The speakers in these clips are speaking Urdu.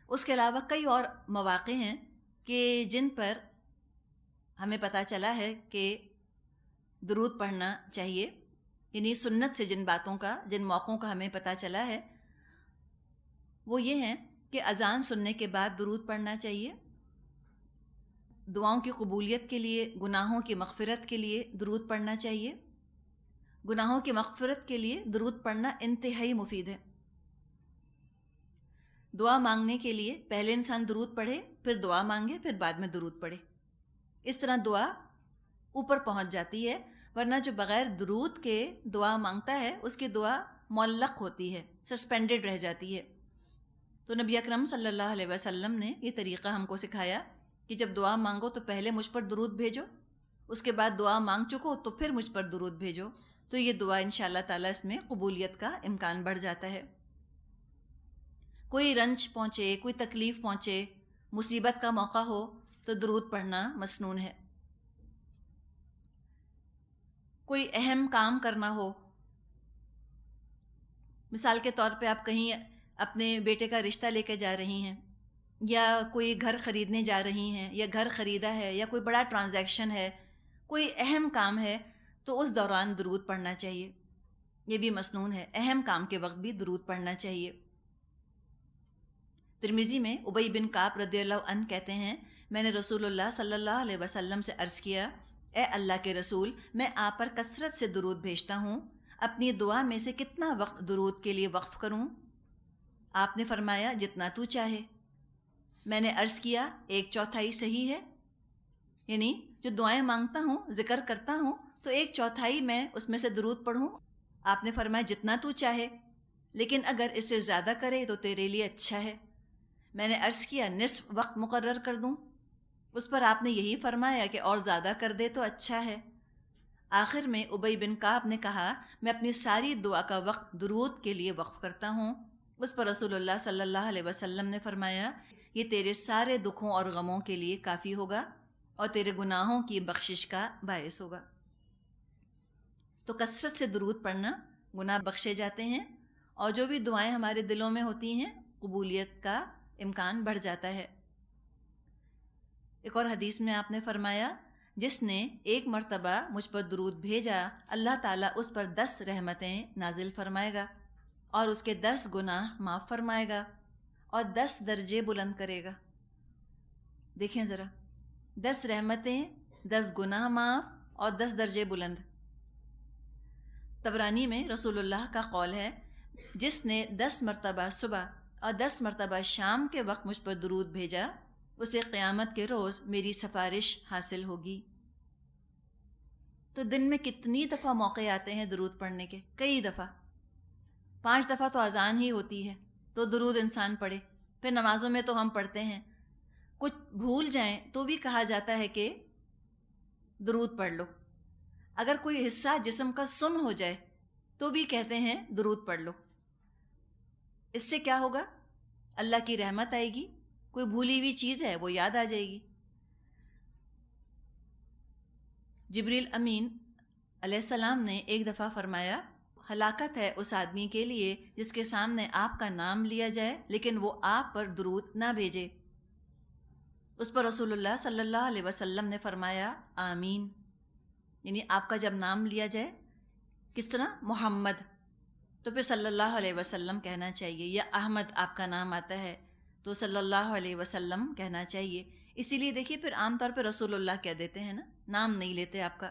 اس کے علاوہ کئی اور مواقع ہیں کہ جن پر ہمیں پتہ چلا ہے کہ درود پڑھنا چاہیے، یعنی سنت سے جن باتوں کا، جن موقعوں کا ہمیں پتہ چلا ہے وہ یہ ہیں کہ اذان سننے کے بعد درود پڑھنا چاہیے، دعاؤں کی قبولیت کے لیے، گناہوں کی مغفرت کے لیے درود پڑھنا چاہیے۔ گناہوں کی مغفرت کے لیے درود پڑھنا انتہائی مفید ہے۔ دعا مانگنے کے لیے پہلے انسان درود پڑھے، پھر دعا مانگے، پھر بعد میں درود پڑھے، اس طرح دعا اوپر پہنچ جاتی ہے، ورنہ جو بغیر درود کے دعا مانگتا ہے اس کی دعا معلق ہوتی ہے، سسپینڈڈ رہ جاتی ہے۔ تو نبی اکرم صلی اللہ علیہ وسلم نے یہ طریقہ ہم کو سکھایا کہ جب دعا مانگو تو پہلے مجھ پر درود بھیجو، اس کے بعد دعا مانگ چکو تو پھر مجھ پر درود بھیجو، تو یہ دعا انشاءاللہ تعالیٰ اس میں قبولیت کا امکان بڑھ جاتا ہے۔ کوئی رنج پہنچے، کوئی تکلیف پہنچے، مصیبت کا موقع ہو تو درود پڑھنا مسنون ہے۔ کوئی اہم کام کرنا ہو، مثال کے طور پہ آپ کہیں اپنے بیٹے کا رشتہ لے کے جا رہی ہیں، یا کوئی گھر خریدنے جا رہی ہیں، یا گھر خریدا ہے، یا کوئی بڑا ٹرانزیکشن ہے، کوئی اہم کام ہے، تو اس دوران درود پڑھنا چاہیے، یہ بھی مسنون ہے۔ اہم کام کے وقت بھی درود پڑھنا چاہیے۔ ترمذی میں ابی بن کعب رضی اللہ عنہ کہتے ہیں، میں نے رسول اللہ صلی اللہ علیہ وسلم سے عرض کیا، اے اللہ کے رسول، میں آپ پر کثرت سے درود بھیجتا ہوں، اپنی دعا میں سے کتنا وقت درود کے لیے وقف کروں؟ آپ نے فرمایا جتنا تو چاہے۔ میں نے عرض کیا 1/4 صحیح ہے، یعنی جو دعائیں مانگتا ہوں، ذکر کرتا ہوں، تو 1/4 میں اس میں سے درود پڑھوں؟ آپ نے فرمایا جتنا تو چاہے، لیکن اگر اس سے زیادہ کرے تو تیرے لیے اچھا ہے۔ میں نے عرض کیا نصف وقت مقرر کر دوں؟ اس پر آپ نے یہی فرمایا کہ اور زیادہ کر دے تو اچھا ہے۔ آخر میں ابی بن کعب نے کہا، میں اپنی ساری دعا کا وقت درود کے لیے وقف کرتا ہوں۔ اس پر رسول اللہ صلی اللہ علیہ وسلم نے فرمایا، یہ تیرے سارے دکھوں اور غموں کے لیے کافی ہوگا اور تیرے گناہوں کی بخشش کا باعث ہوگا۔ تو کثرت سے درود پڑھنا، گناہ بخشے جاتے ہیں، اور جو بھی دعائیں ہمارے دلوں میں ہوتی ہیں قبولیت کا امکان بڑھ جاتا ہے۔ ایک اور حدیث میں آپ نے فرمایا، جس نے 1 مرتبہ مجھ پر درود بھیجا، اللہ تعالیٰ اس پر 10 رحمتیں نازل فرمائے گا اور اس کے 10 گناہ معاف فرمائے گا اور 10 درجے بلند کرے گا۔ دیکھیں ذرا، 10 رحمتیں، 10 گناہ معاف اور 10 درجے بلند۔ طبرانی میں رسول اللہ کا قول ہے، جس نے 10 مرتبہ صبح اور 10 مرتبہ شام کے وقت مجھ پر درود بھیجا، اسے قیامت کے روز میری سفارش حاصل ہوگی۔ تو دن میں کتنی دفعہ موقع آتے ہیں درود پڑھنے کے؟ کئی دفعہ، 5 دفعہ تو اذان ہی ہوتی ہے تو درود انسان پڑھے، پھر نمازوں میں تو ہم پڑھتے ہیں، کچھ بھول جائیں تو بھی کہا جاتا ہے کہ درود پڑھ لو، اگر کوئی حصہ جسم کا سن ہو جائے تو بھی کہتے ہیں درود پڑھ لو۔ اس سے کیا ہوگا؟ اللہ کی رحمت آئے گی، کوئی بھولی ہوئی چیز ہے وہ یاد آ جائے گی۔ جبریل امین علیہ السلام نے ایک دفعہ فرمایا، ہلاکت ہے اس آدمی کے لیے جس کے سامنے آپ کا نام لیا جائے لیکن وہ آپ پر درود نہ بھیجے۔ اس پر رسول اللہ صلی اللہ علیہ وسلم نے فرمایا آمین، یعنی آپ کا جب نام لیا جائے، کس طرح؟ محمد، تو پھر صلی اللہ علیہ وسلم کہنا چاہیے، یا احمد آپ کا نام آتا ہے تو صلی اللہ علیہ وسلم کہنا چاہیے۔ اسی لیے دیکھیے پھر عام طور پہ رسول اللہ کہہ دیتے ہیں نا، نام نہیں لیتے آپ کا۔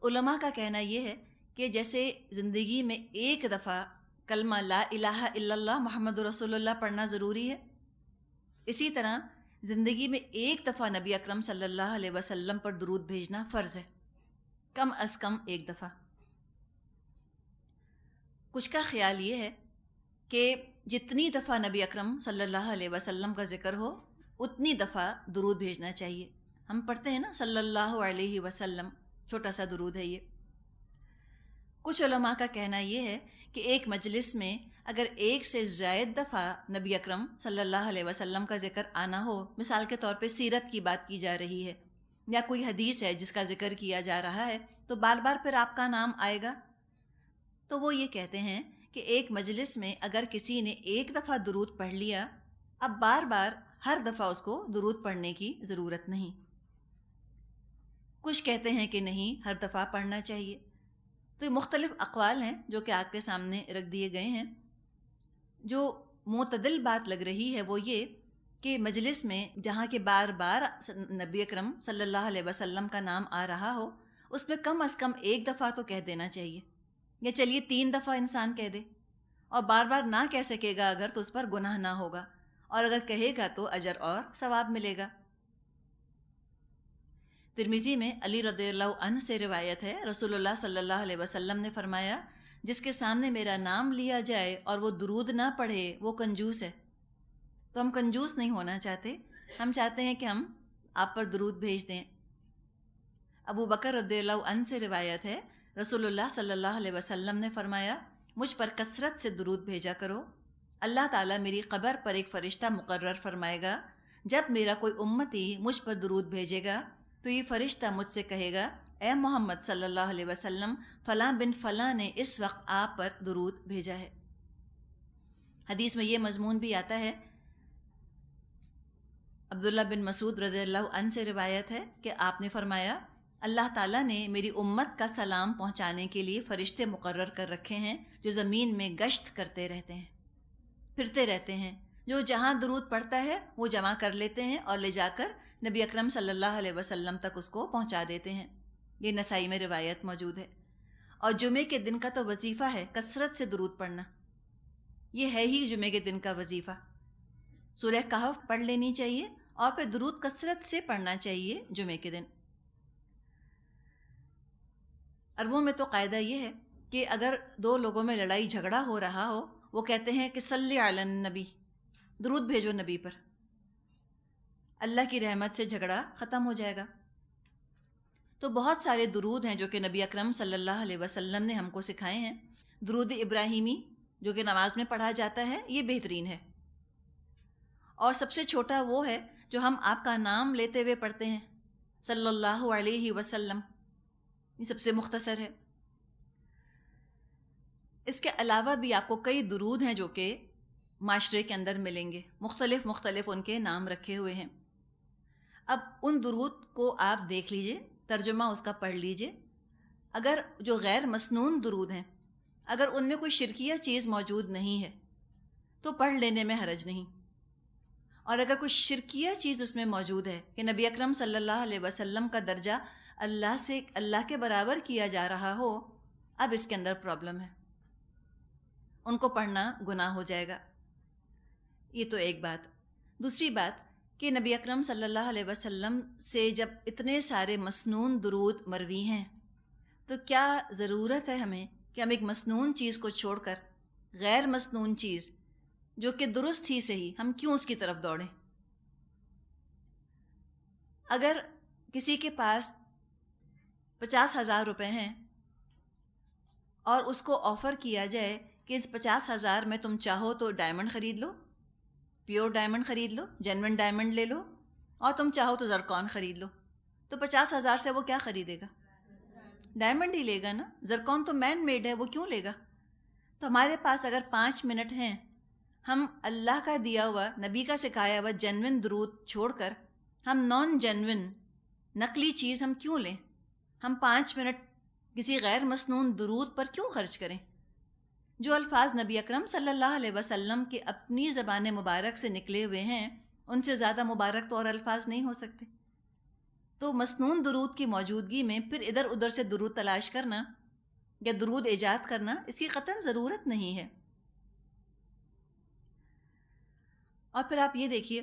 علماء کا کہنا یہ ہے کہ جیسے زندگی میں ایک دفعہ کلمہ لا الہ الا اللہ محمد رسول اللہ پڑھنا ضروری ہے، اسی طرح زندگی میں ایک دفعہ نبی اکرم صلی اللہ علیہ وسلم پر درود بھیجنا فرض ہے، کم از کم ایک دفعہ۔ کچھ کا خیال یہ ہے کہ جتنی دفعہ نبی اکرم صلی اللہ علیہ وسلم کا ذکر ہو اتنی دفعہ درود بھیجنا چاہیے۔ ہم پڑھتے ہیں نا صلی اللہ علیہ وسلم، چھوٹا سا درود ہے یہ۔ کچھ علماء کا کہنا یہ ہے کہ ایک مجلس میں اگر ایک سے زائد دفعہ نبی اکرم صلی اللہ علیہ وسلم کا ذکر آنا ہو، مثال کے طور پہ سیرت کی بات کی جا رہی ہے یا کوئی حدیث ہے جس کا ذکر کیا جا رہا ہے، تو بار بار پھر آپ کا نام آئے گا، تو وہ یہ کہتے ہیں کہ ایک مجلس میں اگر کسی نے ایک دفعہ درود پڑھ لیا، اب بار بار ہر دفعہ اس کو درود پڑھنے کی ضرورت نہیں۔ کچھ کہتے ہیں کہ نہیں، ہر دفعہ پڑھنا چاہیے۔ تو یہ مختلف اقوال ہیں جو کہ آپ کے سامنے رکھ دیے گئے ہیں۔ جو معتدل بات لگ رہی ہے وہ یہ کہ مجلس میں جہاں کہ بار بار نبی اکرم صلی اللہ علیہ وسلم کا نام آ رہا ہو، اس میں کم از کم ایک دفعہ تو کہہ دینا چاہیے، یا چلیے 3 دفعہ انسان کہہ دے، اور بار بار نہ کہہ سکے گا اگر تو اس پر گناہ نہ ہوگا، اور اگر کہے گا تو اجر اور ثواب ملے گا۔ ترمذی میں علی رضی اللہ عنہ سے روایت ہے، رسول اللہ صلی اللہ علیہ وسلم نے فرمایا، جس کے سامنے میرا نام لیا جائے اور وہ درود نہ پڑھے وہ کنجوس ہے۔ تو ہم کنجوس نہیں ہونا چاہتے، ہم چاہتے ہیں کہ ہم آپ پر درود بھیج دیں۔ ابو بکر رضی اللہ عنہ سے روایت ہے، رسول اللہ صلی اللہ علیہ وسلم نے فرمایا، مجھ پر کثرت سے درود بھیجا کرو، اللہ تعالیٰ میری قبر پر ایک فرشتہ مقرر فرمائے گا، جب میرا کوئی امتی مجھ پر درود بھیجے گا تو یہ فرشتہ مجھ سے کہے گا، اے محمد صلی اللہ علیہ وسلم، فلاں بن فلاں نے اس وقت آپ پر درود بھیجا ہے۔ حدیث میں یہ مضمون بھی آتا ہے، عبداللہ بن مسعود رضی اللہ عنہ سے روایت ہے کہ آپ نے فرمایا، اللہ تعالیٰ نے میری امت کا سلام پہنچانے کے لیے فرشتے مقرر کر رکھے ہیں جو زمین میں گشت کرتے رہتے ہیں، پھرتے رہتے ہیں، جو جہاں درود پڑتا ہے وہ جمع کر لیتے ہیں اور لے جا کر نبی اکرم صلی اللہ علیہ وسلم تک اس کو پہنچا دیتے ہیں۔ یہ نسائی میں روایت موجود ہے۔ اور جمعے کے دن کا تو وظیفہ ہے کثرت سے درود پڑھنا، یہ ہے ہی جمعے کے دن کا وظیفہ۔ سورہ کہف پڑھ لینی چاہیے اور پھر درود کثرت سے پڑھنا چاہیے جمعے کے دن۔ عربوں میں تو قاعدہ یہ ہے کہ اگر 2 لوگوں میں لڑائی جھگڑا ہو رہا ہو، وہ کہتے ہیں کہ صلی علی النبی، درود بھیجو نبی پر، اللہ کی رحمت سے جھگڑا ختم ہو جائے گا۔ تو بہت سارے درود ہیں جو کہ نبی اکرم صلی اللہ علیہ وسلم نے ہم کو سکھائے ہیں۔ درود ابراہیمی جو کہ نماز میں پڑھا جاتا ہے، یہ بہترین ہے، اور سب سے چھوٹا وہ ہے جو ہم آپ کا نام لیتے ہوئے پڑھتے ہیں، صلی اللہ علیہ وسلم، یہ سب سے مختصر ہے۔ اس کے علاوہ بھی آپ کو کئی درود ہیں جو کہ معاشرے کے اندر ملیں گے، مختلف ان کے نام رکھے ہوئے ہیں۔ اب ان درود کو آپ دیکھ لیجئے، ترجمہ اس کا پڑھ لیجئے۔ اگر جو غیر مسنون درود ہیں، اگر ان میں کوئی شرکیہ چیز موجود نہیں ہے تو پڑھ لینے میں حرج نہیں، اور اگر کوئی شرکیہ چیز اس میں موجود ہے کہ نبی اکرم صلی اللہ علیہ وسلم کا درجہ اللہ کے برابر کیا جا رہا ہو، اب اس کے اندر پرابلم ہے، ان کو پڑھنا گناہ ہو جائے گا۔ یہ تو ایک بات۔ دوسری بات کہ نبی اکرم صلی اللہ علیہ وسلم سے جب اتنے سارے مسنون درود مروی ہیں تو کیا ضرورت ہے ہمیں کہ ہم ایک مسنون چیز کو چھوڑ کر غیر مسنون چیز جو کہ درست ہی صحیح، ہم کیوں اس کی طرف دوڑیں؟ اگر کسی کے پاس 50,000 روپے ہیں اور اس کو آفر کیا جائے کہ اس 50,000 میں تم چاہو تو ڈائمنڈ خرید لو، پیور ڈائمنڈ خرید لو، جینوین ڈائمنڈ لے لو، اور تم چاہو تو زرکون خرید لو، تو 50,000 سے وہ کیا خریدے گا؟ ڈائمنڈ ہی لے گا نا، زرکون تو مین میڈ ہے، وہ کیوں لے گا؟ تو ہمارے پاس اگر 5 منٹ ہیں، ہم اللہ کا دیا ہوا، نبی کا سکھایا ہوا جینوین درود چھوڑ کر ہم نان جینوین نقلی چیز ہم کیوں لیں؟ ہم 5 منٹ کسی غیر مسنون درود پر کیوں خرچ کریں؟ جو الفاظ نبی اکرم صلی اللہ علیہ وسلم کے اپنی زبان مبارک سے نکلے ہوئے ہیں، ان سے زیادہ مبارک تو اور الفاظ نہیں ہو سکتے۔ تو مسنون درود کی موجودگی میں پھر ادھر ادھر سے درود تلاش کرنا یا درود ایجاد کرنا، اس کی قطعاً ضرورت نہیں ہے۔ اور پھر آپ یہ دیکھیے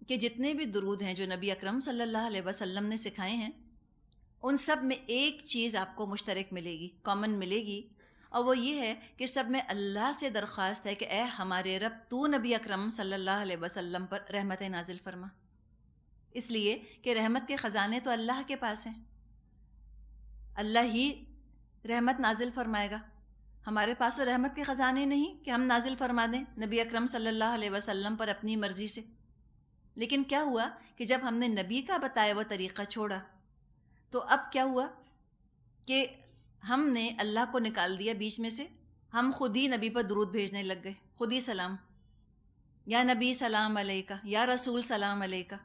کہ جتنے بھی درود ہیں جو نبی اکرم صلی اللہ علیہ وسلم نے سکھائے ہیں، ان سب میں ایک چیز آپ کو مشترک ملے گی، کامن ملے گی، اور وہ یہ ہے کہ سب میں اللہ سے درخواست ہے کہ اے ہمارے رب، تو نبی اکرم صلی اللہ علیہ وسلم پر رحمت نازل فرما، اس لیے کہ رحمت کے خزانے تو اللہ کے پاس ہیں، اللہ ہی رحمت نازل فرمائے گا۔ ہمارے پاس تو رحمت کے خزانے نہیں کہ ہم نازل فرما دیں نبی اکرم صلی اللہ علیہ وسلم پر اپنی مرضی سے۔ لیکن کیا ہوا کہ جب ہم نے نبی کا بتایا وہ طریقہ چھوڑا تو اب کیا ہوا کہ ہم نے اللہ کو نکال دیا بیچ میں سے، ہم خود ہی نبی پر درود بھیجنے لگ گئے، خود ہی سلام، یا نبی سلام علیکہ، یا رسول سلام علیکہ۔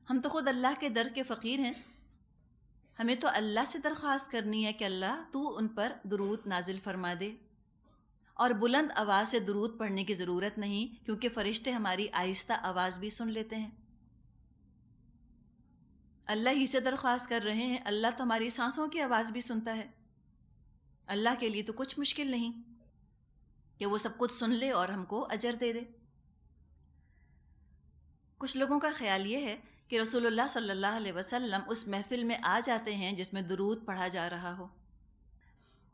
ہم تو خود اللہ کے در کے فقیر ہیں، ہمیں تو اللہ سے درخواست کرنی ہے کہ اللہ تو ان پر درود نازل فرما دے، اور بلند آواز سے درود پڑھنے کی ضرورت نہیں، کیونکہ فرشتے ہماری آہستہ آواز بھی سن لیتے ہیں۔ اللہ ہی سے درخواست کر رہے ہیں، اللہ تو ہماری سانسوں کی آواز بھی سنتا ہے۔ اللہ کے لیے تو کچھ مشکل نہیں کہ وہ سب کچھ سن لے اور ہم کو اجر دے دے۔ کچھ لوگوں کا خیال یہ ہے کہ رسول اللہ صلی اللہ علیہ وسلم اس محفل میں آ جاتے ہیں جس میں درود پڑھا جا رہا ہو۔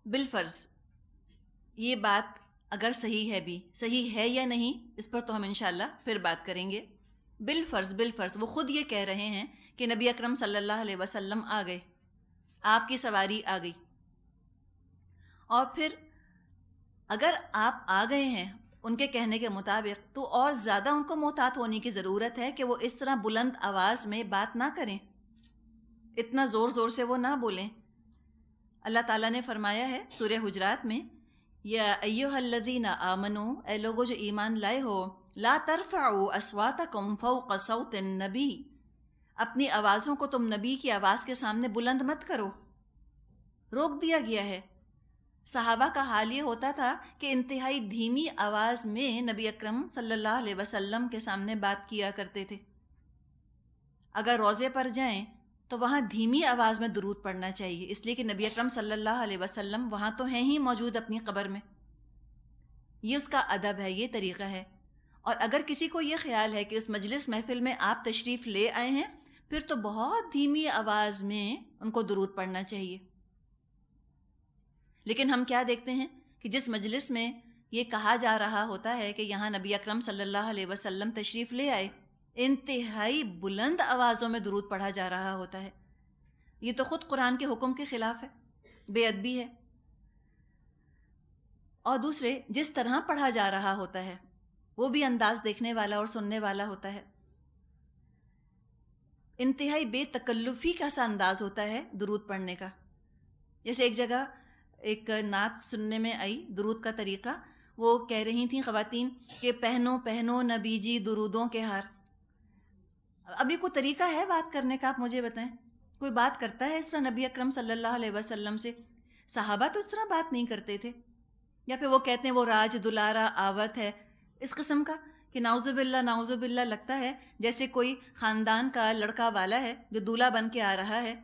بالفرض یہ بات اگر صحیح ہے بھی، صحیح ہے یا نہیں اس پر تو ہم انشاءاللہ پھر بات کریں گے۔ بالفرض وہ خود یہ کہہ رہے ہیں کہ نبی اکرم صلی اللہ علیہ وسلم آ گئے، آپ کی سواری آ گئی، اور پھر اگر آپ آ گئے ہیں ان کے کہنے کے مطابق تو اور زیادہ ان کو محتاط ہونے کی ضرورت ہے کہ وہ اس طرح بلند آواز میں بات نہ کریں، اتنا زور زور سے وہ نہ بولیں۔ اللہ تعالیٰ نے فرمایا ہے سورہ حجرات میں، یا ایھا الذین آمنوا، اے لوگو جو ایمان لائے ہو، لا ترفعوا اصواتکم فوق صوت النبی، اپنی آوازوں کو تم نبی کی آواز کے سامنے بلند مت کرو، روک دیا گیا ہے۔ صحابہ کا حال یہ ہوتا تھا کہ انتہائی دھیمی آواز میں نبی اکرم صلی اللہ علیہ وسلم کے سامنے بات کیا کرتے تھے۔ اگر روضے پر جائیں تو وہاں دھیمی آواز میں درود پڑھنا چاہیے، اس لیے کہ نبی اکرم صلی اللہ علیہ وسلم وہاں تو ہیں ہی موجود اپنی قبر میں۔ یہ اس کا ادب ہے، یہ طریقہ ہے۔ اور اگر کسی کو یہ خیال ہے کہ اس مجلس محفل میں آپ تشریف لے آئے ہیں، پھر تو بہت دھیمی آواز میں ان کو درود پڑھنا چاہیے۔ لیکن ہم کیا دیکھتے ہیں کہ جس مجلس میں یہ کہا جا رہا ہوتا ہے کہ یہاں نبی اکرم صلی اللہ علیہ وسلم تشریف لے آئے، انتہائی بلند آوازوں میں درود پڑھا جا رہا ہوتا ہے۔ یہ تو خود قرآن کے حکم کے خلاف ہے، بے ادبی ہے۔ اور دوسرے جس طرح پڑھا جا رہا ہوتا ہے وہ بھی انداز دیکھنے والا اور سننے والا ہوتا ہے۔ انتہائی بے تکلفی کا سا انداز ہوتا ہے درود پڑھنے کا۔ جیسے ایک جگہ ایک نعت سننے میں آئی درود کا طریقہ، وہ کہہ رہی تھیں خواتین کہ پہنو پہنو نبی جی درودوں کے ہار۔ ابھی کوئی طریقہ ہے بات کرنے کا؟ آپ مجھے بتائیں، کوئی بات کرتا ہے اس طرح نبی اکرم صلی اللہ علیہ وسلم سے؟ صحابہ تو اس طرح بات نہیں کرتے تھے۔ یا پھر وہ کہتے ہیں وہ راج دلارا آوت ہے، اس قسم کا کہ نعوذ باللہ لگتا ہے جیسے کوئی خاندان کا لڑکا والا ہے جو دولہا بن کے آ رہا ہے،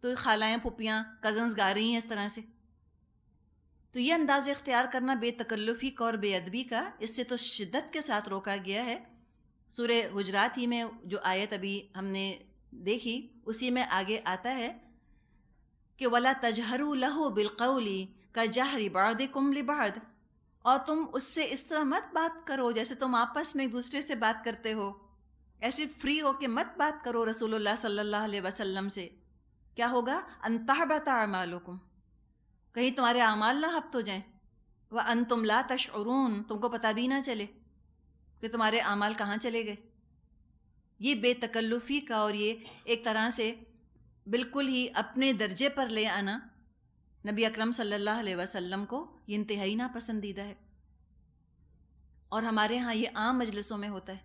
تو خالائیں پھپھیاں کزنز گا رہی ہیں اس طرح سے۔ تو یہ انداز اختیار کرنا بے تکلفی کا اور بے ادبی کا، اس سے تو شدت کے ساتھ روکا گیا ہے۔ سورہ حجرات ہی میں جو آیت ابھی ہم نے دیکھی اسی میں آگے آتا ہے کہ وَلَا تَجْهَرُوا لَهُ بِالْقَوْلِ كَجَهْرِ بَعْضِكُمْ لِبَعْضٍ، اور تم اس سے اس طرح مت بات کرو جیسے تم آپس میں ایک دوسرے سے بات کرتے ہو، ایسے فری ہو کے مت بات کرو رسول اللہ صلی اللہ علیہ وسلم سے۔ کیا ہوگا؟ أَن تَحْبَطَ أَعْمَالُكُمْ، کہیں تمہارے اعمال نہ حبط ہو جائیں، وَأَنْتُمْ لَا تَشْعُرُونَ، تم کو پتہ بھی نہ چلے کہ تمہارے اعمال کہاں چلے گئے۔ یہ بے تکلفی کا اور یہ ایک طرح سے بالکل ہی اپنے درجے پر لے آنا نبی اکرم صلی اللہ علیہ وسلم کو یہ انتہائی ناپسندیدہ ہے۔ اور ہمارے ہاں یہ عام مجلسوں میں ہوتا ہے،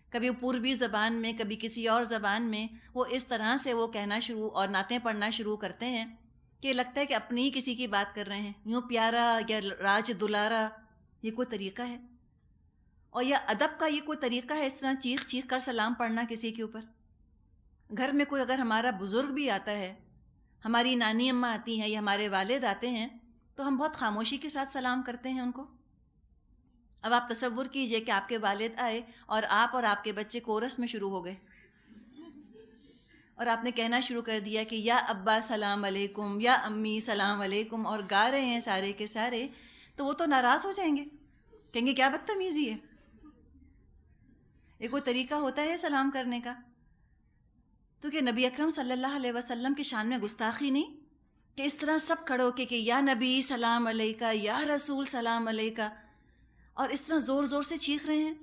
کبھی پوربی زبان میں کبھی کسی اور زبان میں وہ اس طرح سے وہ کہنا شروع اور نعتیں پڑھنا شروع کرتے ہیں کہ لگتا ہے کہ اپنی ہی کسی کی بات کر رہے ہیں، یوں پیارا یا راج دلارا۔ یہ کوئی طریقہ ہے؟ اور یا ادب کا یہ کوئی طریقہ ہے اس طرح چیخ چیخ کر سلام پڑھنا کسی کے اوپر؟ گھر میں کوئی اگر ہمارا بزرگ بھی آتا ہے، ہماری نانی اماں آتی ہیں یا ہمارے والد آتے ہیں، تو ہم بہت خاموشی کے ساتھ سلام کرتے ہیں ان کو۔ اب آپ تصور کیجئے کہ آپ کے والد آئے اور آپ کے بچے کورس میں شروع ہو گئے اور آپ نے کہنا شروع کر دیا کہ یا ابا سلام علیکم، یا امی سلام علیکم، اور گا رہے ہیں سارے کے سارے، تو وہ تو ناراض ہو جائیں گے، کہیں گے کیا بدتمیزی ہے۔ یہ کوئی طریقہ ہوتا ہے سلام کرنے کا؟ تو کہ نبی اکرم صلی اللہ علیہ وسلم کی شان میں گستاخی نہیں کہ اس طرح سب کھڑے ہو کے کہ یا نبی سلام علیکہ، یا رسول سلام علیکہ، اور اس طرح زور زور سے چیخ رہے ہیں؟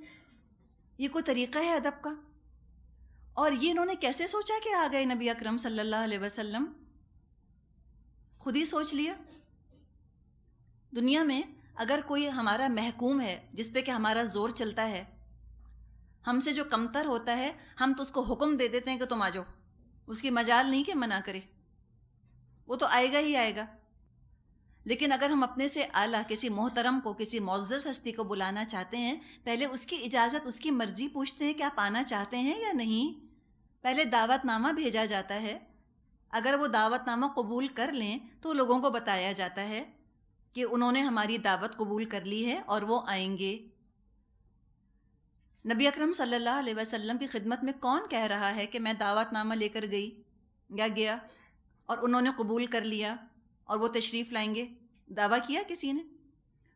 یہ کوئی طریقہ ہے ادب کا؟ اور یہ انہوں نے کیسے سوچا کہ آ گئے نبی اکرم صلی اللہ علیہ وسلم؟ خود ہی سوچ لیا دنیا میں اگر کوئی ہمارا محکوم ہے جس پہ کہ ہمارا زور چلتا ہے، ہم سے جو کمتر ہوتا ہے، ہم تو اس کو حکم دے دیتے ہیں کہ تم آ جاؤ، اس کی مجال نہیں کہ منع کرے، وہ تو آئے گا ہی آئے گا۔ لیکن اگر ہم اپنے سے اعلیٰ کسی محترم کو، کسی معزز ہستی کو بلانا چاہتے ہیں، پہلے اس کی اجازت، اس کی مرضی پوچھتے ہیں کہ آپ آنا چاہتے ہیں یا نہیں۔ پہلے دعوت نامہ بھیجا جاتا ہے، اگر وہ دعوت نامہ قبول کر لیں تو لوگوں کو بتایا جاتا ہے کہ انہوں نے ہماری دعوت قبول کر لی ہے اور وہ آئیں گے۔ نبی اکرم صلی اللہ علیہ وسلم کی خدمت میں کون کہہ رہا ہے کہ میں دعوت نامہ لے کر گئی یا گیا اور انہوں نے قبول کر لیا اور وہ تشریف لائیں گے؟ دعویٰ کیا کسی نے؟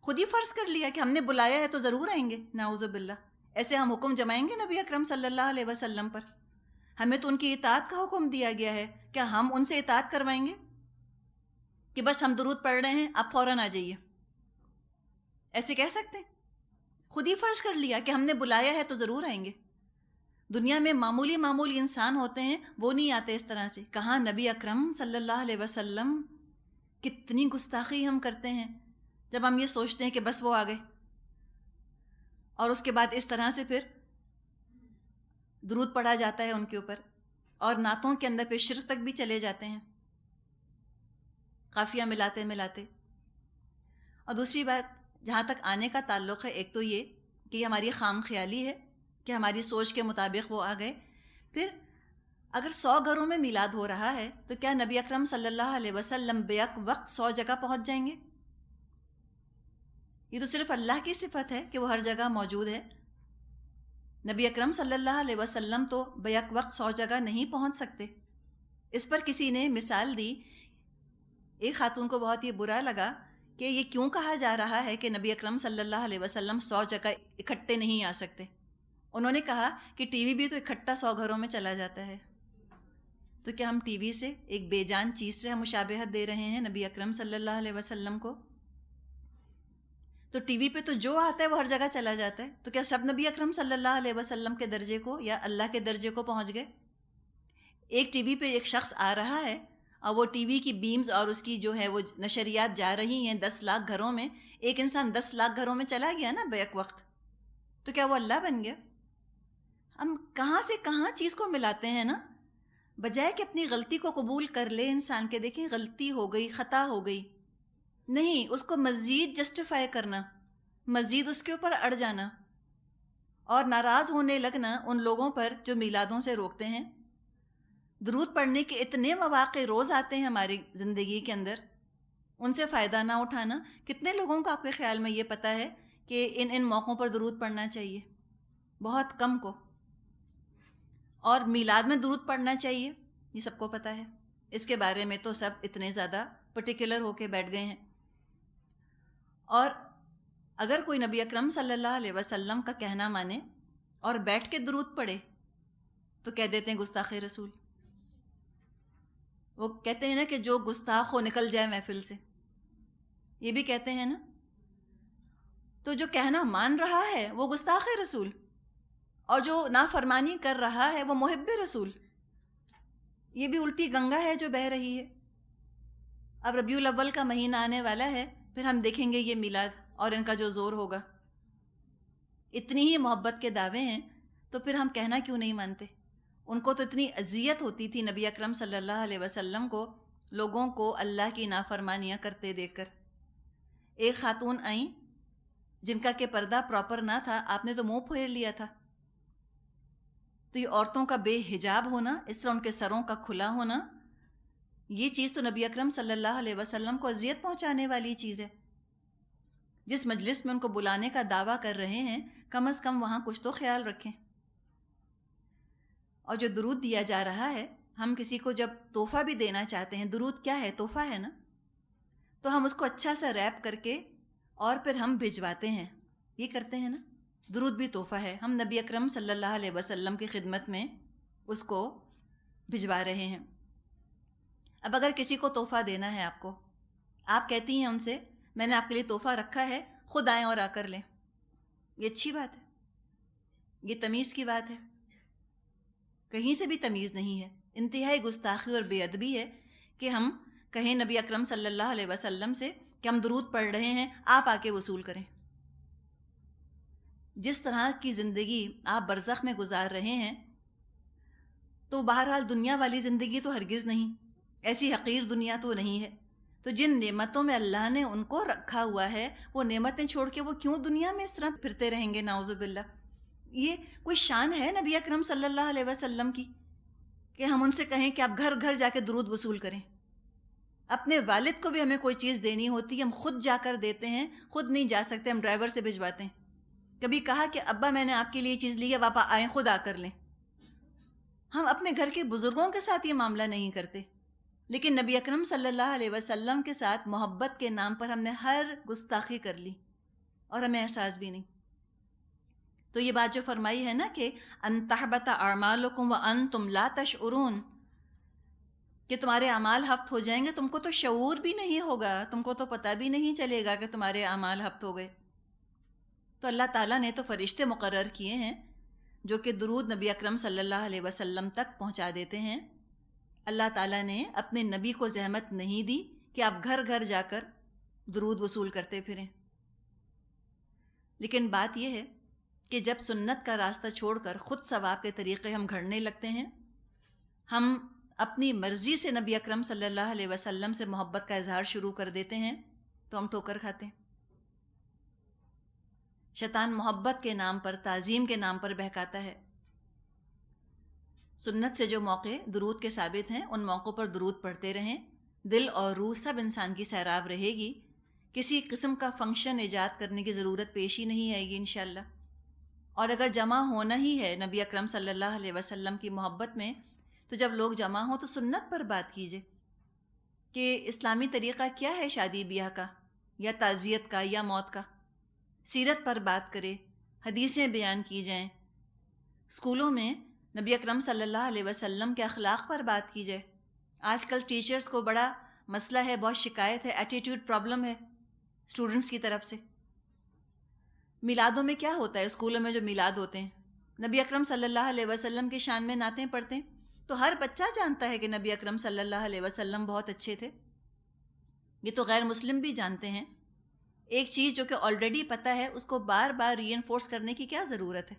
خود ہی فرض کر لیا کہ ہم نے بلایا ہے تو ضرور آئیں گے۔ نعوذ باللہ، ایسے ہم حکم جمائیں گے نبی اکرم صلی اللہ علیہ وسلم پر؟ ہمیں تو ان کی اطاعت کا حکم دیا گیا ہے، کیا ہم ان سے اطاعت کروائیں گے کہ بس ہم درود پڑھ رہے ہیں آپ فوراً آ جائیے؟ ایسے کہہ سکتے ہیں؟ خود ہی فرض کر لیا کہ ہم نے بلایا ہے تو ضرور آئیں گے۔ دنیا میں معمولی انسان ہوتے ہیں، وہ نہیں آتے اس طرح سے۔ کہاں نبی اکرم صلی اللہ علیہ وسلم! کتنی گستاخی ہم کرتے ہیں جب ہم یہ سوچتے ہیں کہ بس وہ آ گئے، اور اس کے بعد اس طرح سے پھر درود پڑھا جاتا ہے ان کے اوپر، اور نعتوں کے اندر پھر شرک تک بھی چلے جاتے ہیں قافیہ ملاتے ملاتے۔ اور دوسری بات جہاں تک آنے کا تعلق ہے، ایک تو یہ کہ یہ ہماری خام خیالی ہے کہ ہماری سوچ کے مطابق وہ آ گئے۔ پھر اگر 100 گھروں میں میلاد ہو رہا ہے تو کیا نبی اکرم صلی اللہ علیہ وسلم بیک وقت 100 جگہ پہنچ جائیں گے؟ یہ تو صرف اللہ کی صفت ہے کہ وہ ہر جگہ موجود ہے۔ نبی اکرم صلی اللہ علیہ وسلم تو بیک وقت 100 جگہ نہیں پہنچ سکتے۔ اس پر کسی نے مثال دی، ایک خاتون کو بہت یہ برا لگا کہ یہ کیوں کہا جا رہا ہے کہ نبی اکرم صلی اللہ علیہ وسلم 100 جگہ اکٹھے نہیں آ سکتے۔ انہوں نے کہا کہ ٹی وی بھی تو اکٹھا 100 گھروں میں چلا جاتا ہے، تو کیا ہم ٹی وی سے، ایک بے جان چیز سے ہم مشابہت دے رہے ہیں نبی اکرم صلی اللہ علیہ وسلم کو؟ تو ٹی وی پہ تو جو آتا ہے وہ ہر جگہ چلا جاتا ہے، تو کیا سب نبی اکرم صلی اللہ علیہ وسلم کے درجے کو یا اللہ کے درجے کو پہنچ گئے؟ ایک ٹی وی پہ ایک شخص آ رہا ہے اور وہ ٹی وی کی بیمز اور اس کی جو ہے وہ نشریات جا رہی ہیں 10 لاکھ گھروں میں، ایک انسان 10 لاکھ گھروں میں چلا گیا نا بیک وقت، تو کیا وہ اللہ بن گیا؟ ہم کہاں سے کہاں چیز کو ملاتے ہیں نا، بجائے کہ اپنی غلطی کو قبول کر لے انسان کے، دیکھیں غلطی ہو گئی، خطا ہو گئی، نہیں اس کو مزید جسٹیفائی کرنا، مزید اس کے اوپر اڑ جانا اور ناراض ہونے لگنا ان لوگوں پر جو میلادوں سے روکتے ہیں۔ درود پڑھنے کے اتنے مواقع روز آتے ہیں ہماری زندگی کے اندر، ان سے فائدہ نہ اٹھانا۔ کتنے لوگوں کو آپ کے خیال میں یہ پتہ ہے کہ ان موقعوں پر درود پڑھنا چاہیے؟ بہت کم کو۔ اور میلاد میں درود پڑھنا چاہیے، یہ سب کو پتہ ہے، اس کے بارے میں تو سب اتنے زیادہ پرٹیکولر ہو کے بیٹھ گئے ہیں۔ اور اگر کوئی نبی اکرم صلی اللہ علیہ وسلم کا کہنا مانے اور بیٹھ کے درود پڑھے تو کہہ دیتے ہیں گستاخ رسول۔ وہ کہتے ہیں نا کہ جو گستاخ ہو نکل جائے محفل سے، یہ بھی کہتے ہیں نا۔ تو جو کہنا مان رہا ہے وہ گستاخ رسول، اور جو نافرمانی کر رہا ہے وہ محب رسول۔ یہ بھی الٹی گنگا ہے جو بہہ رہی ہے۔ اب ربیع الاول کا مہینہ آنے والا ہے، پھر ہم دیکھیں گے یہ میلاد اور ان کا جو زور ہوگا۔ اتنی ہی محبت کے دعوے ہیں تو پھر ہم کہنا کیوں نہیں مانتے؟ ان کو تو اتنی اذیت ہوتی تھی نبی اکرم صلی اللہ علیہ وسلم کو، لوگوں کو اللہ کی نافرمانیاں کرتے دیکھ کر۔ ایک خاتون آئیں جن کا کہ پردہ پراپر نہ تھا، آپ نے تو منہ پھیر لیا تھا۔ تو یہ عورتوں کا بے حجاب ہونا، اس طرح ان کے سروں کا کھلا ہونا، یہ چیز تو نبی اکرم صلی اللہ علیہ وسلم کو اذیت پہنچانے والی چیز ہے۔ جس مجلس میں ان کو بلانے کا دعویٰ کر رہے ہیں، کم از کم وہاں کچھ تو خیال رکھیں۔ اور جو درود دیا جا رہا ہے، ہم کسی کو جب تحفہ بھی دینا چاہتے ہیں، درود کیا ہے؟ تحفہ ہے نا، تو ہم اس کو اچھا سا ریپ کر کے اور پھر ہم بھجواتے ہیں، یہ کرتے ہیں نا۔ درود بھی تحفہ ہے، ہم نبی اکرم صلی اللہ علیہ وسلم کی خدمت میں اس کو بھجوا رہے ہیں۔ اب اگر کسی کو تحفہ دینا ہے آپ کو، آپ کہتی ہیں ان سے میں نے آپ کے لیے تحفہ رکھا ہے، خود آئیں اور آ کر لیں، یہ اچھی بات ہے، یہ تمیز کی بات ہے؟ کہیں سے بھی تمیز نہیں ہے، انتہائی گستاخی اور بے ادبی ہے کہ ہم کہیں نبی اکرم صلی اللہ علیہ وسلم سے کہ ہم درود پڑھ رہے ہیں، آپ آ کے وصول کریں۔ جس طرح کی زندگی آپ برزخ میں گزار رہے ہیں تو بہرحال دنیا والی زندگی تو ہرگز نہیں، ایسی حقیر دنیا تو نہیں ہے۔ تو جن نعمتوں میں اللہ نے ان کو رکھا ہوا ہے، وہ نعمتیں چھوڑ کے وہ کیوں دنیا میں اس طرح پھرتے رہیں گے؟ نعوذ باللہ۔ یہ کوئی شان ہے نبی اکرم صلی اللہ علیہ وسلم کی کہ ہم ان سے کہیں کہ آپ گھر گھر جا کے درود وصول کریں؟ اپنے والد کو بھی ہمیں کوئی چیز دینی ہوتی ہے، ہم خود جا کر دیتے ہیں، خود نہیں جا سکتے، ہم ڈرائیور سے بھجواتے ہیں۔ کبھی کہا کہ ابا میں نے آپ کے لیے یہ چیز لی ہے، آپ آئیں خود آ کر لیں۔ ہم اپنے گھر کے بزرگوں کے ساتھ یہ معاملہ نہیں کرتے، لیکن نبی اکرم صلی اللہ علیہ وسلم کے ساتھ محبت کے نام پر ہم نے ہر گستاخی کر لی اور ہمیں احساس بھی نہیں۔ تو یہ بات جو فرمائی ہے نا کہ ان تحبط اعمالکم وانتم لا تشعرون، کہ تمہارے اعمال ہفت ہو جائیں گے، تم کو تو شعور بھی نہیں ہوگا، تم کو تو پتہ بھی نہیں چلے گا کہ تمہارے اعمال ہفت ہو گئے۔ تو اللہ تعالیٰ نے تو فرشتے مقرر کیے ہیں جو کہ درود نبی اکرم صلی اللہ علیہ وسلم تک پہنچا دیتے ہیں۔ اللہ تعالیٰ نے اپنے نبی کو زحمت نہیں دی کہ آپ گھر گھر جا کر درود وصول کرتے پھریں۔ لیکن بات یہ ہے کہ جب سنت کا راستہ چھوڑ کر خود ثواب کے طریقے ہم گھڑنے لگتے ہیں، ہم اپنی مرضی سے نبی اکرم صلی اللہ علیہ وسلم سے محبت کا اظہار شروع کر دیتے ہیں، تو ہم ٹھوکر کھاتے ہیں۔ شیطان محبت کے نام پر، تعظیم کے نام پر بہکاتا ہے۔ سنت سے جو موقع درود کے ثابت ہیں، ان موقعوں پر درود پڑھتے رہیں، دل اور روح سب انسان کی سیراب رہے گی، کسی قسم کا فنکشن ایجاد کرنے کی ضرورت پیش ہی نہیں آئے گی انشاءاللہ۔ اور اگر جمع ہونا ہی ہے نبی اکرم صلی اللہ علیہ وسلم کی محبت میں، تو جب لوگ جمع ہوں تو سنت پر بات کیجئے کہ اسلامی طریقہ کیا ہے شادی بیاہ کا، یا تعزیت کا، یا موت کا۔ سیرت پر بات کرے، حدیثیں بیان کی جائیں، اسکولوں میں نبی اکرم صلی اللہ علیہ وسلم کے اخلاق پر بات کی جائے۔ آج کل ٹیچرز کو بڑا مسئلہ ہے، بہت شکایت ہے، ایٹیٹیوڈ پرابلم ہے اسٹوڈنٹس کی طرف سے۔ میلادوں میں کیا ہوتا ہے؟ اسکولوں میں جو میلاد ہوتے ہیں، نبی اکرم صلی اللہ علیہ وسلم کی شان میں نعتیں پڑھتے ہیں، تو ہر بچہ جانتا ہے کہ نبی اکرم صلی اللہ علیہ وسلم بہت اچھے تھے۔ یہ تو غیر مسلم بھی جانتے ہیں۔ ایک چیز جو کہ آلریڈی پتہ ہے، اس کو بار بار ری انفورس کرنے کی کیا ضرورت ہے؟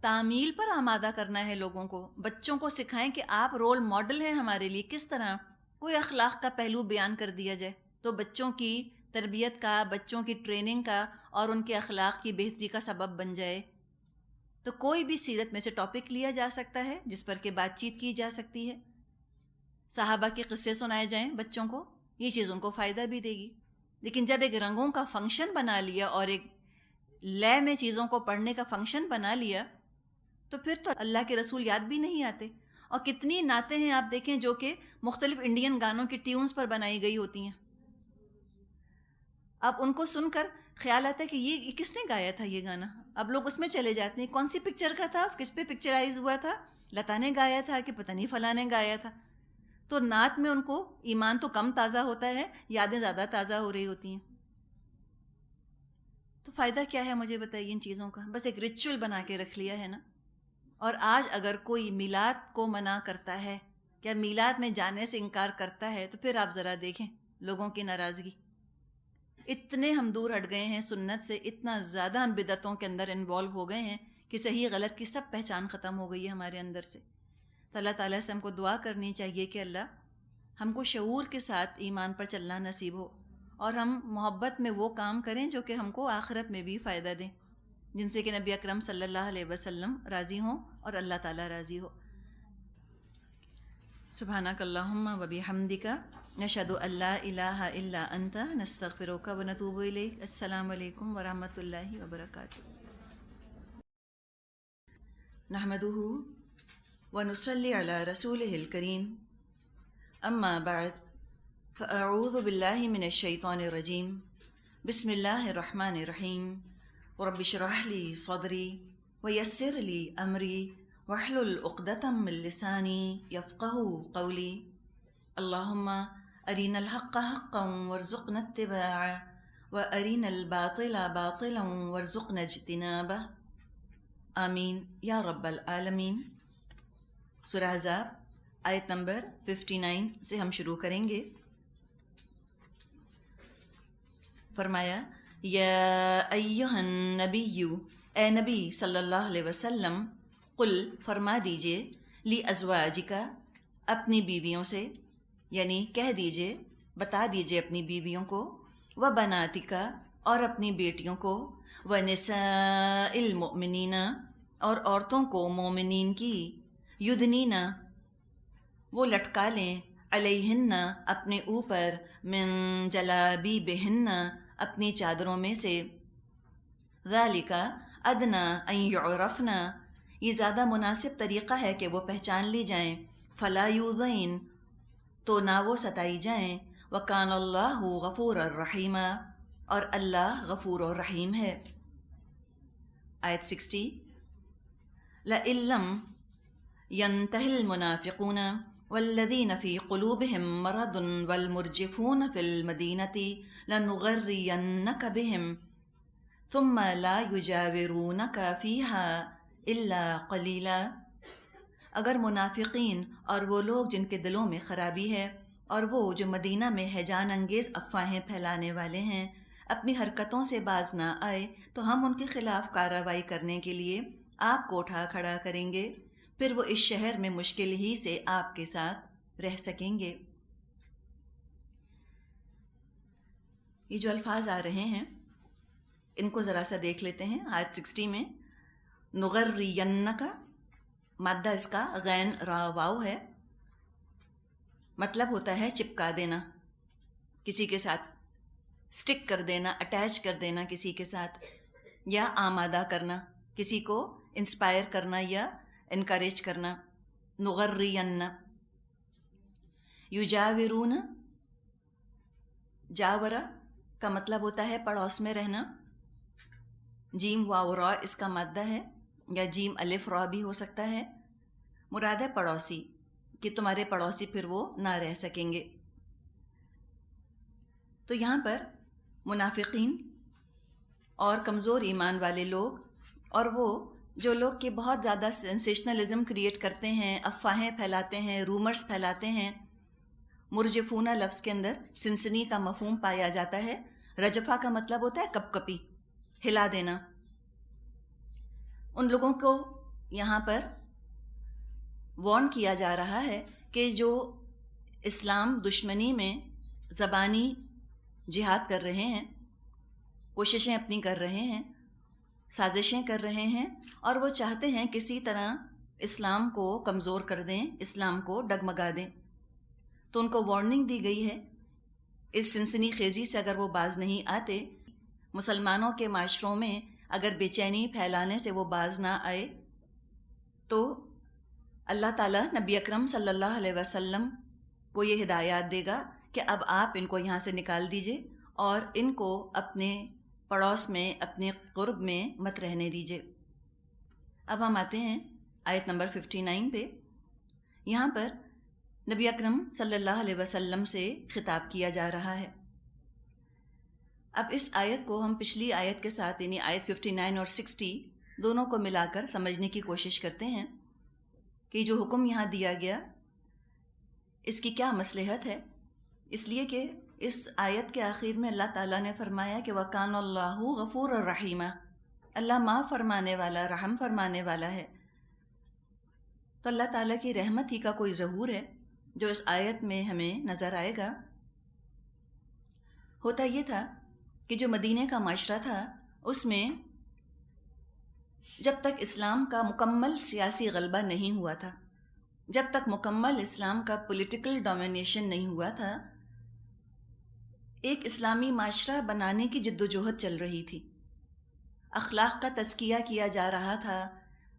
تعمیل پر آمادہ کرنا ہے لوگوں کو، بچوں کو سکھائیں کہ آپ رول ماڈل ہیں ہمارے لیے، کس طرح کوئی اخلاق کا پہلو بیان کر دیا جائے تو بچوں کی تربیت کا، بچوں کی ٹریننگ کا اور ان کے اخلاق کی بہتری کا سبب بن جائے۔ تو کوئی بھی سیرت میں سے ٹاپک لیا جا سکتا ہے جس پر کہ بات چیت کی جا سکتی ہے، صحابہ کے قصے سنائے جائیں بچوں کو، یہ چیز ان کو فائدہ بھی دے گی۔ لیکن جب ایک رنگوں کا فنکشن بنا لیا اور ایک لے میں چیزوں کو پڑھنے کا فنکشن بنا لیا، تو پھر تو اللہ کے رسول یاد بھی نہیں آتے۔ اور کتنی نعتیں ہیں آپ دیکھیں جو کہ مختلف انڈین گانوں کی ٹیونز پر بنائی گئی ہوتی ہیں، اب ان کو سن کر خیال آتا ہے کہ یہ کس نے گایا تھا یہ گانا، اب لوگ اس میں چلے جاتے ہیں، کون سی پکچر کا تھا، کس پہ پکچرائز ہوا تھا، لتا نے گایا تھا کہ پتہ نہیں فلاں نے گایا تھا۔ تو نعت میں ان کو ایمان تو کم تازہ ہوتا ہے، یادیں زیادہ تازہ ہو رہی ہوتی ہیں۔ تو فائدہ کیا ہے مجھے بتائیے ان چیزوں کا؟ بس ایک ریچول بنا کے رکھ لیا ہے نا۔ اور آج اگر کوئی میلاد کو منع کرتا ہے یا میلاد میں جانے سے انکار کرتا ہے، تو پھر آپ ذرا دیکھیں لوگوں کی ناراضگی۔ اتنے ہم دور ہٹ گئے ہیں سنت سے، اتنا زیادہ ہم بدعتوں کے اندر انوالو ہو گئے ہیں کہ صحیح غلط کی سب پہچان ختم ہو گئی ہے ہمارے اندر سے۔ تو اللہ تعالیٰ سے ہم کو دعا کرنی چاہیے کہ اللہ ہم کو شعور کے ساتھ ایمان پر چلنا نصیب ہو، اور ہم محبت میں وہ کام کریں جو کہ ہم کو آخرت میں بھی فائدہ دیں، جن سے کہ نبی اکرم صلی اللہ علیہ وسلم راضی ہوں اور اللہ تعالیٰ راضی ہو۔ سبحانک اللہم و بحمدک، نشہد ان لا الہ الا انت، نستغفرک و نتوب الیک۔ السلام علیکم ورحمۃ اللہ وبرکاتہ۔ نحمدہ ونصلی علی رسولہ الکریم، اما بعد، فاعوذ باللہ من الشیطان الرجیم، بسم اللہ الرحمن الرحیم، رب اشرح لی صدری ویسر لی امری واحلل عقدۃ من لسانی یفقہوا قولی۔ اللہم ارنا الحق حقا وارزقنا اتباعہ وارنا الباطل باطلا وارزقنا اجتنابہ، آمین یا رب العالمین۔ سورہ احزاب آیت نمبر 59 سے ہم شروع کریں گے۔ فرمایا یا ایہا النبی، اے نبی صلی اللہ علیہ وسلم، قل فرما دیجئے، لی ازواجکا اپنی بیویوں سے، یعنی کہہ دیجئے، بتا دیجئے اپنی بیویوں کو، و بناتکا اور اپنی بیٹیوں کو، و نساء المؤمنین اور عورتوں کو مومنین کی، یدنین وہ لٹکا لیں، علیہن اپنے اوپر، من جلابیبہن اپنی چادروں میں سے، ذالک ادنی ان یعرفن یہ زیادہ مناسب طریقہ ہے کہ وہ پہچان لی جائیں، فلا یؤذین تو نہ وہ ستائی جائیں، وکان اللہ غفور الرحیم اور اللہ غفور و رحیم ہے۔ آیت 60 لئن لم ينتهِ المنافقون والذين في قلوبهم مرض والمرجفون في المدينة لنغرينك بهم ثم لا يجاورونك فيها إلا قليلا۔ اگر منافقین اور وہ لوگ جن کے دلوں میں خرابی ہے اور وہ جو مدینہ میں ہیجان انگیز افواہیں پھیلانے والے ہیں اپنی حرکتوں سے باز نہ آئے تو ہم ان کے خلاف کارروائی کرنے کے لیے آپ کو اٹھا کھڑا کریں گے، پھر وہ اس شہر میں مشکل ہی سے آپ کے ساتھ رہ سکیں گے۔ یہ جو الفاظ آ رہے ہیں ان کو ذرا سا دیکھ لیتے ہیں۔ آیت 60 میں نغرینک، مادہ اس کا غین را واو ہے، مطلب ہوتا ہے چپکا دینا، کسی کے ساتھ سٹک کر دینا، اٹیچ کر دینا کسی کے ساتھ، یا آمادہ کرنا، کسی کو انسپائر کرنا یا انکریج کرنا۔ نغرین، یجاورون، جاورا کا مطلب ہوتا ہے پڑوس میں رہنا، جیم واو را اس کا مادہ ہے، یا جیم الف را بھی ہو سکتا ہے، مراد ہے پڑوسی، کہ تمہارے پڑوسی پھر وہ نہ رہ سکیں گے۔ تو یہاں پر منافقین اور کمزور ایمان والے لوگ، اور وہ جو لوگ کہ بہت زیادہ سینسیشنلزم کریٹ کرتے ہیں، افواہیں پھیلاتے ہیں، رومرز پھیلاتے ہیں۔ مرجفونہ لفظ کے اندر سنسنی کا مفہوم پایا جاتا ہے، رجفہ کا مطلب ہوتا ہے کپ کپی، ہلا دینا۔ ان لوگوں کو یہاں پر وارن کیا جا رہا ہے کہ جو اسلام دشمنی میں زبانی جہاد کر رہے ہیں، کوششیں اپنی کر رہے ہیں، سازشیں کر رہے ہیں، اور وہ چاہتے ہیں کسی طرح اسلام کو کمزور کر دیں، اسلام کو ڈگمگا دیں۔ تو ان کو وارننگ دی گئی ہے، اس سنسنی خیزی سے اگر وہ باز نہیں آتے، مسلمانوں کے معاشروں میں اگر بے چینی پھیلانے سے وہ باز نہ آئے، تو اللہ تعالیٰ نبی اکرم صلی اللہ علیہ وسلم کو یہ ہدایات دے گا کہ اب آپ ان کو یہاں سے نکال دیجئے اور ان کو اپنے پڑوس میں، اپنے قرب میں مت رہنے دیجئے۔ اب ہم آتے ہیں آیت نمبر 59 پہ۔ یہاں پر نبی اکرم صلی اللہ علیہ وسلم سے خطاب کیا جا رہا ہے۔ اب اس آیت کو ہم پچھلی آیت کے ساتھ، یعنی آیت 59 اور 60 دونوں کو ملا کر سمجھنے کی کوشش کرتے ہیں کہ جو حکم یہاں دیا گیا اس کی کیا مصلحت ہے۔ اس لیے کہ اس آیت کے آخر میں اللہ تعالیٰ نے فرمایا کہ وَكَانَ اللَّهُ غَفُورًا رَحِيمًا، اللہ معاف فرمانے والا، رحم فرمانے والا ہے۔ تو اللہ تعالیٰ کی رحمت ہی کا کوئی ظہور ہے جو اس آیت میں ہمیں نظر آئے گا۔ ہوتا یہ تھا کہ جو مدینے کا معاشرہ تھا اس میں جب تک اسلام کا مکمل سیاسی غلبہ نہیں ہوا تھا، جب تک مکمل اسلام کا پولیٹیکل ڈومینیشن نہیں ہوا تھا، ایک اسلامی معاشرہ بنانے کی جدوجہد چل رہی تھی، اخلاق کا تزکیہ کیا جا رہا تھا،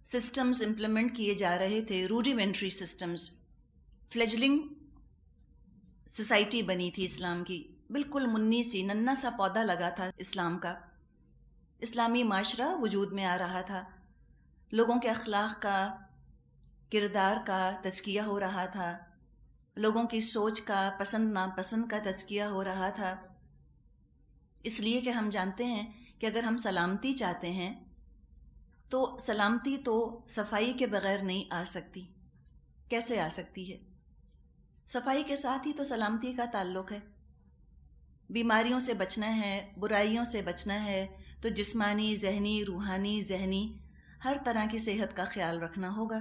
سسٹمز امپلیمنٹ کیے جا رہے تھے، روڈیمنٹری سسٹمز، فلیجلنگ سوسائٹی بنی تھی اسلام کی، بالکل منی سی ننا سا پودا لگا تھا اسلام کا، اسلامی معاشرہ وجود میں آ رہا تھا، لوگوں کے اخلاق کا، کردار کا تزکیہ ہو رہا تھا، لوگوں کی سوچ کا، پسند ناپسند کا تزکیہ ہو رہا تھا۔ اس لیے کہ ہم جانتے ہیں کہ اگر ہم سلامتی چاہتے ہیں تو سلامتی تو صفائی کے بغیر نہیں آ سکتی۔ کیسے آ سکتی ہے؟ صفائی کے ساتھ ہی تو سلامتی کا تعلق ہے۔ بیماریوں سے بچنا ہے، برائیوں سے بچنا ہے تو جسمانی، ذہنی، روحانی، ذہنی ہر طرح کی صحت کا خیال رکھنا ہوگا۔